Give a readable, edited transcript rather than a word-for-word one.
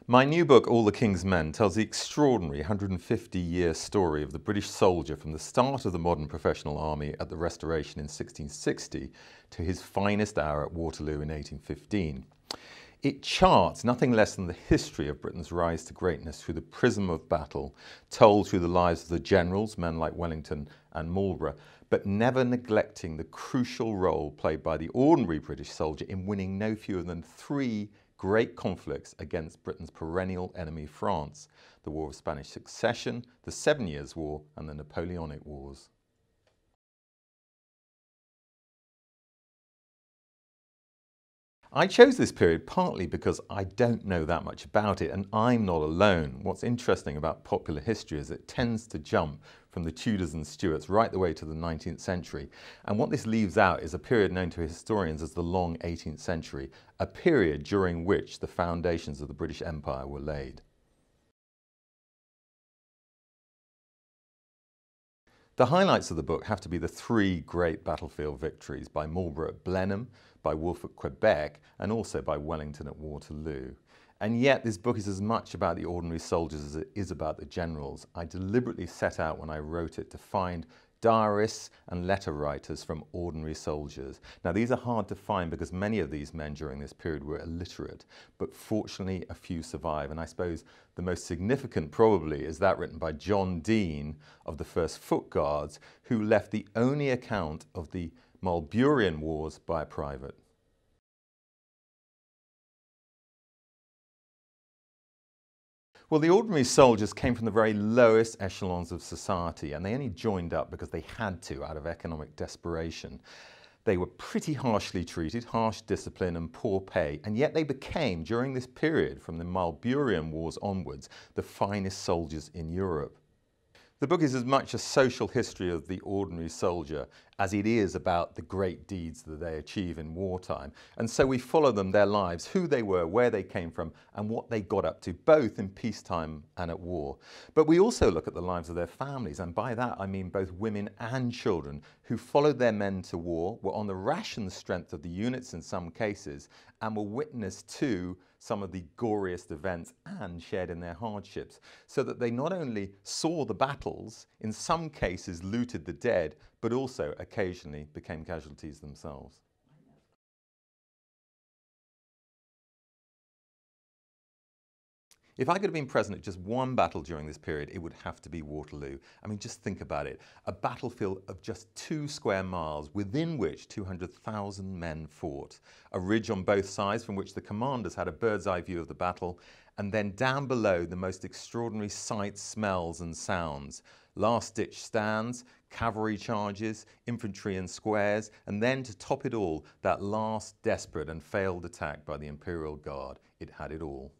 My new book, All the King's Men, tells the extraordinary 150-year story of the British soldier from the start of the modern professional army at the Restoration in 1660 to his finest hour at Waterloo in 1815. It charts nothing less than the history of Britain's rise to greatness through the prism of battle, told through the lives of the generals, men like Wellington and Marlborough, but never neglecting the crucial role played by the ordinary British soldier in winning no fewer than 3 great conflicts against Britain's perennial enemy France: the War of Spanish Succession, the 7 Years' War, and the Napoleonic Wars. I chose this period partly because I don't know that much about it, and I'm not alone. What's interesting about popular history is it tends to jump from the Tudors and Stuarts right the way to the 19th century. And what this leaves out is a period known to historians as the long 18th century, a period during which the foundations of the British Empire were laid. The highlights of the book have to be the 3 great battlefield victories by Marlborough at Blenheim, by Wolfe at Quebec, and also by Wellington at Waterloo. And yet this book is as much about the ordinary soldiers as it is about the generals. I deliberately set out when I wrote it to find diarists and letter writers from ordinary soldiers. Now these are hard to find because many of these men during this period were illiterate, but fortunately a few survive, and I suppose the most significant probably is that written by John Dean of the 1st Foot Guards, who left the only account of the Marlboroughan Wars by a private. Well, the ordinary soldiers came from the very lowest echelons of society, and they only joined up because they had to out of economic desperation. They were pretty harshly treated, harsh discipline and poor pay, and yet they became, during this period from the Marlboroughan Wars onwards, the finest soldiers in Europe. The book is as much a social history of the ordinary soldier as it is about the great deeds that they achieve in wartime. And so we follow them, their lives, who they were, where they came from, and what they got up to, both in peacetime and at war. But we also look at the lives of their families, and by that I mean both women and children who followed their men to war, were on the ration strength of the units in some cases, and were witness to some of the goriest events and shared in their hardships, so that they not only saw the battles, in some cases looted the dead, but also occasionally became casualties themselves. If I could have been present at just one battle during this period, it would have to be Waterloo. I mean, just think about it. A battlefield of just 2 square miles within which 200,000 men fought. A ridge on both sides from which the commanders had a bird's eye view of the battle, and then down below the most extraordinary sights, smells and sounds. Last-ditch stands, cavalry charges, infantry in squares, and then to top it all, that last desperate and failed attack by the Imperial Guard. It had it all.